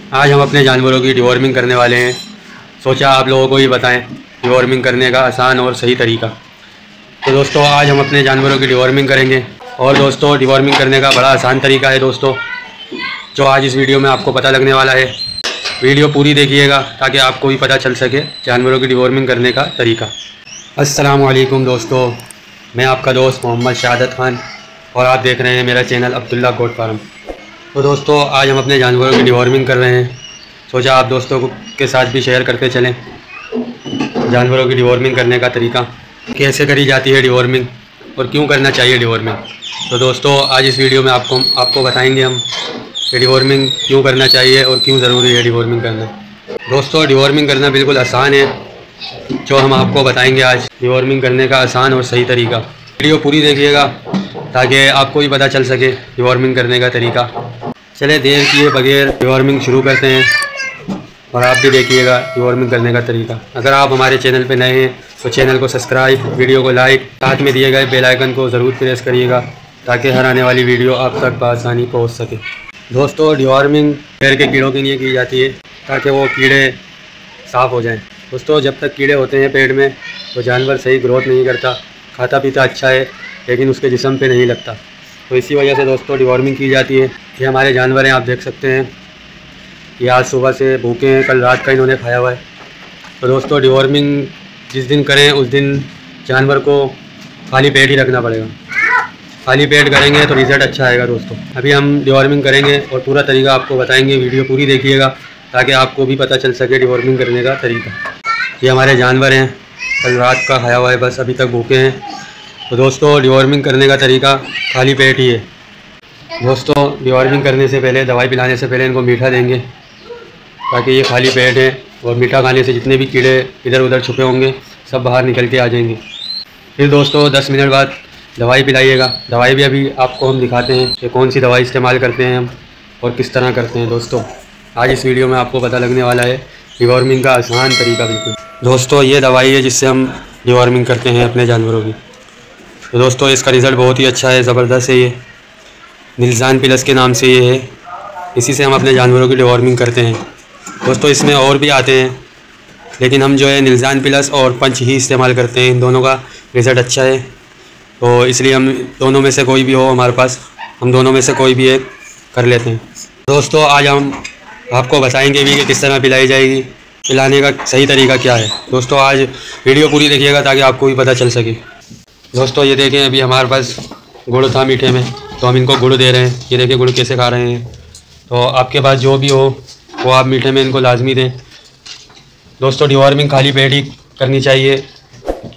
आज हम अपने जानवरों की डिवॉर्मिंग करने वाले हैं। सोचा आप लोगों को ही बताएं डिवॉर्मिंग करने का आसान और सही तरीका। तो दोस्तों आज हम अपने जानवरों की डिवॉर्मिंग करेंगे। और दोस्तों डिवॉर्मिंग करने का बड़ा आसान तरीका है दोस्तों, जो आज इस वीडियो में आपको पता लगने वाला है। वीडियो पूरी देखिएगा ताकि आपको भी पता चल सके जानवरों की डिवॉर्मिंग करने का तरीका। अस्सलाम वालेकुम दोस्तों, मैं आपका दोस्त मोहम्मद शहादत खान और आप देख रहे हैं मेरा चैनल अब्दुल्ला गोट फार्म। तो दोस्तों आज हम अपने जानवरों की डिवॉर्मिंग कर रहे हैं। सोचा आप दोस्तों के साथ भी शेयर करते चलें जानवरों की डिवॉर्मिंग करने का तरीका, कैसे करी जाती है डिवॉर्मिंग और क्यों करना चाहिए डिवॉर्मिंग। तो दोस्तों आज इस वीडियो में आपको बताएंगे हम कि डिवॉर्मिंग क्यों करना चाहिए और क्यों ज़रूरी है डिवॉर्मिंग करना। दोस्तों डिवॉर्मिंग करना बिल्कुल आसान है, जो हम आपको बताएंगे आज डिवॉर्मिंग करने का आसान और सही तरीका। वीडियो पूरी देखिएगा ताकि आपको भी पता चल सके डिवॉर्मिंग करने का तरीका। चले देर किए बगैर डिवॉर्मिंग शुरू करते हैं और आप भी देखिएगा डिवॉर्मिंग करने का तरीका। अगर आप हमारे चैनल पर नए हैं तो चैनल को सब्सक्राइब, वीडियो को लाइक, साथ में दिए गए बेल आइकन को ज़रूर प्रेस करिएगा ताकि हर आने वाली वीडियो आप तक बआसानी पहुँच सके। दोस्तों डिवॉर्मिंग पैर के कीड़ों के लिए की जाती है ताकि वो कीड़े साफ़ हो जाएं। दोस्तों जब तक कीड़े होते हैं पेट में तो जानवर सही ग्रोथ नहीं करता, खाता पीता अच्छा है लेकिन उसके जिस्म पे नहीं लगता। तो इसी वजह से दोस्तों डिवॉर्मिंग की जाती है। ये हमारे जानवर हैं, आप देख सकते हैं ये आज सुबह से भूखे हैं, कल रात का इन्होंने खाया हुआ है। तो दोस्तों डिवॉर्मिंग जिस दिन करें उस दिन जानवर को खाली पेट ही रखना पड़ेगा। खाली पेट करेंगे तो रिज़ल्ट अच्छा आएगा। दोस्तों अभी हम डिवॉर्मिंग करेंगे और पूरा तरीका आपको बताएंगे। वीडियो पूरी देखिएगा ताकि आपको भी पता चल सके डिवॉर्मिंग करने का तरीका। ये हमारे जानवर हैं, कल रात का खाया हुआ है, बस अभी तक भूखे हैं। तो दोस्तों डिवॉर्मिंग करने का तरीका खाली पेट ही है। दोस्तों डिवॉर्मिंग करने से पहले, दवाई पिलाने से पहले इनको मीठा देंगे ताकि ये खाली पेट है और मीठा खाने से जितने भी कीड़े इधर उधर छुपे होंगे सब बाहर निकल के आ जाएंगे। फिर दोस्तों 10 मिनट बाद दवाई पिलाइएगा। दवाई भी अभी आपको हम दिखाते हैं कि कौन सी दवाई इस्तेमाल करते हैं हम और किस तरह करते हैं। दोस्तों आज इस वीडियो में आपको पता लगने वाला है डिवॉर्मिंग का आसान तरीका बिल्कुल। दोस्तों ये दवाई है जिससे हम डिवॉर्मिंग करते हैं अपने जानवरों की। तो दोस्तों इसका रिज़ल्ट बहुत ही अच्छा है, ज़बरदस्त है। ये निल्ज़ान प्लस के नाम से ये है, इसी से हम अपने जानवरों की डिवॉर्मिंग करते हैं। दोस्तों इसमें और भी आते हैं लेकिन हम जो है निल्ज़ान प्लस और पंच ही इस्तेमाल करते हैं। इन दोनों का रिज़ल्ट अच्छा है तो इसलिए हम दोनों में से कोई भी हो हमारे पास, हम दोनों में से कोई भी एक कर लेते हैं। दोस्तों आज हम आपको बताएंगे भी कि किस तरह पिलाई जाएगी, पिलाने का सही तरीका क्या है। दोस्तों आज वीडियो पूरी देखिएगा ताकि आपको भी पता चल सके। दोस्तों ये देखें अभी हमारे पास गुड़ था मीठे में, तो हम इनको गुड़ दे रहे हैं। ये देखिए गुड़ कैसे खा रहे हैं। तो आपके पास जो भी हो वो आप मीठे में इनको लाजमी दें। दोस्तों डिवॉर्मिंग खाली पेट ही करनी चाहिए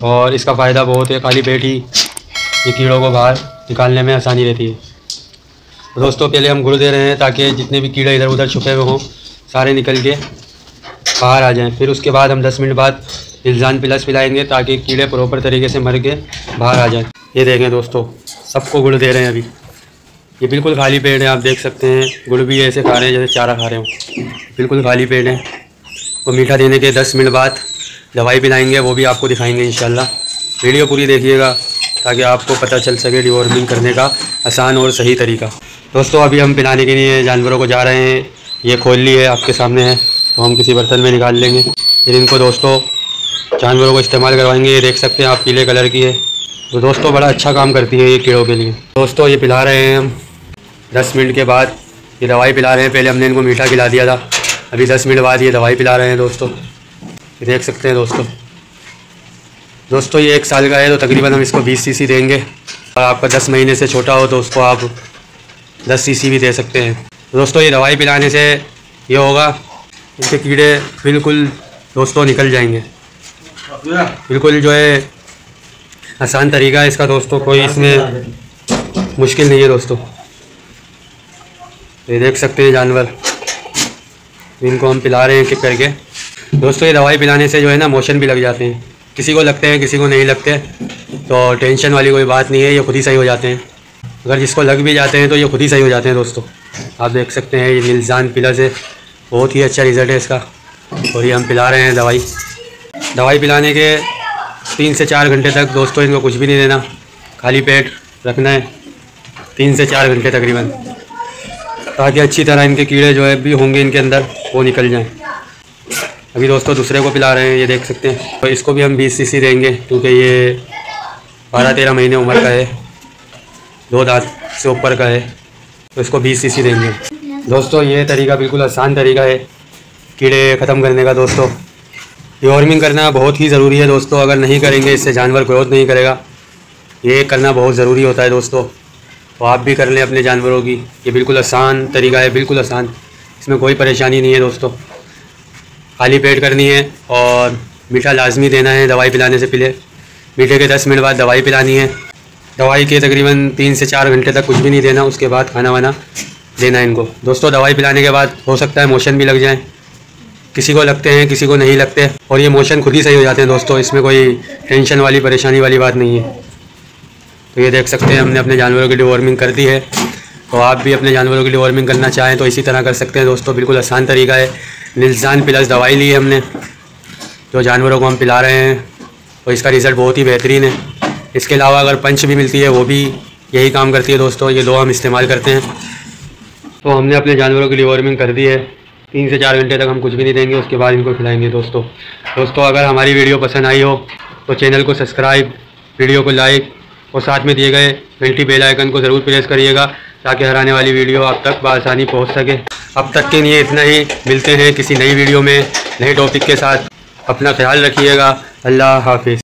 और इसका फ़ायदा बहुत है। खाली पेट ही ये कीड़ों को बाहर निकालने में आसानी रहती है। तो दोस्तों पहले हम गुड़ दे रहे हैं ताकि जितने भी कीड़े इधर उधर छुपे हुए हों सारे निकल के बाहर आ जाएं। फिर उसके बाद हम 10 मिनट बाद निल्ज़ान प्लस पिलाएंगे ताकि कीड़े प्रॉपर तरीके से मर के बाहर आ जाएं। ये देखें दोस्तों सबको गुड़ दे रहे हैं अभी। ये बिल्कुल खाली पेट है, आप देख सकते हैं। गुड़ भी ऐसे खा रहे हैं जैसे चारा खा रहे हों, बिल्कुल खाली पेट है। और मीठा देने के 10 मिनट बाद दवाई पिलाएंगे, वो भी आपको दिखाएंगे इंशाल्लाह। वीडियो पूरी देखिएगा ताकि आपको पता चल सके डिवॉर्मिंग करने का आसान और सही तरीका। दोस्तों अभी हम पिलाने के लिए जानवरों को जा रहे हैं। ये खोल ली है, आपके सामने है, तो हम किसी बर्तन में निकाल लेंगे। फिर इनको दोस्तों जानवरों को इस्तेमाल करवाएंगे। ये देख सकते हैं आप पीले कलर की है। तो दोस्तों बड़ा अच्छा काम करती है ये कीड़ों के लिए। दोस्तों ये पिला रहे हैं हम 10 मिनट के बाद ये दवाई पिला रहे हैं। पहले हमने इनको मीठा खिला दिया था, अभी 10 मिनट बाद ये दवाई पिला रहे हैं। दोस्तों ये देख सकते हैं। दोस्तों ये 1 साल का है तो तकरीबन हम इसको 20 सीसी देंगे। और आपका 10 महीने से छोटा हो तो उसको आप 10 सीसी भी दे सकते हैं। दोस्तों ये दवाई पिलाने से ये होगा इनके कीड़े बिल्कुल दोस्तों निकल जाएंगे। बिल्कुल जो है आसान तरीका है इसका दोस्तों, कोई इसमें मुश्किल नहीं है। दोस्तों ये देख सकते हैं जानवर, इनको हम पिला रहे हैं किक करके। दोस्तों ये दवाई पिलाने से जो है ना मोशन भी लग जाते हैं। किसी को लगते हैं किसी को नहीं लगते, तो टेंशन वाली कोई बात नहीं है, ये खुद ही सही हो जाते हैं। अगर जिसको लग भी जाते हैं तो ये खुद ही सही हो जाते हैं। दोस्तों आप देख सकते हैं ये निल्ज़ान प्लस है, बहुत ही अच्छा रिज़ल्ट है इसका। और ये हम पिला रहे हैं दवाई पिलाने के 3 से 4 घंटे तक दोस्तों इनको कुछ भी नहीं देना, खाली पेट रखना है 3 से 4 घंटे तकरीबन। ताकि अच्छी तरह इनके कीड़े जो है भी होंगे इनके अंदर वो निकल जाएं। अभी दोस्तों दूसरे को पिला रहे हैं, ये देख सकते हैं। तो इसको भी हम 20 सीसी देंगे क्योंकि ये 12-13 महीने उम्र का है, 2 दांत से ऊपर का है, तो इसको 20 सीसी देंगे। दोस्तों ये तरीका बिल्कुल आसान तरीका है कीड़े ख़त्म करने का। दोस्तों डिवॉर्मिंग करना बहुत ही ज़रूरी है दोस्तों, अगर नहीं करेंगे इससे जानवर ग्रोथ नहीं करेगा। ये करना बहुत ज़रूरी होता है दोस्तों, तो आप भी कर लें अपने जानवरों की। ये बिल्कुल आसान तरीका है, बिल्कुल आसान, इसमें कोई परेशानी नहीं है दोस्तों। खाली पेट करनी है और मीठा लाजमी देना है दवाई पिलाने से पहले। मीठे के 10 मिनट बाद दवाई पिलानी है। दवाई के तकरीबन 3 से 4 घंटे तक कुछ भी नहीं देना, उसके बाद खाना वाना देना है इनको। दोस्तों दवाई पिलाने के बाद हो सकता है मोशन भी लग जाए, किसी को लगते हैं किसी को नहीं लगते, और ये मोशन खुद ही सही हो जाते हैं दोस्तों। इसमें कोई टेंशन वाली परेशानी वाली बात नहीं है। तो ये देख सकते हैं हमने अपने जानवरों की डिवॉर्मिंग कर दी है। तो आप भी अपने जानवरों की डिवॉर्मिंग करना चाहें तो इसी तरह कर सकते हैं दोस्तों, बिल्कुल आसान तरीका है। निल्जान प्लस दवाई ली है हमने, जो जानवरों को हम पिला रहे हैं, तो इसका रिज़ल्ट बहुत ही बेहतरीन है। इसके अलावा अगर पंच भी मिलती है वो भी यही काम करती है दोस्तों। ये 2 हम इस्तेमाल करते हैं। तो हमने अपने जानवरों की डिवॉर्मिंग कर दी है। 3 से 4 घंटे तक हम कुछ भी नहीं देंगे, उसके बाद इनको खिलाएंगे दोस्तों अगर हमारी वीडियो पसंद आई हो तो चैनल को सब्सक्राइब, वीडियो को लाइक और साथ में दिए गए घंटी बेल आइकन को ज़रूर प्रेस करिएगा ताकि हर आने वाली वीडियो आप तक बआसानी पहुंच सके। अब तक के लिए इतना ही, मिलते हैं किसी नई वीडियो में नए टॉपिक के साथ। अपना ख्याल रखिएगा। अल्लाह हाफिज़।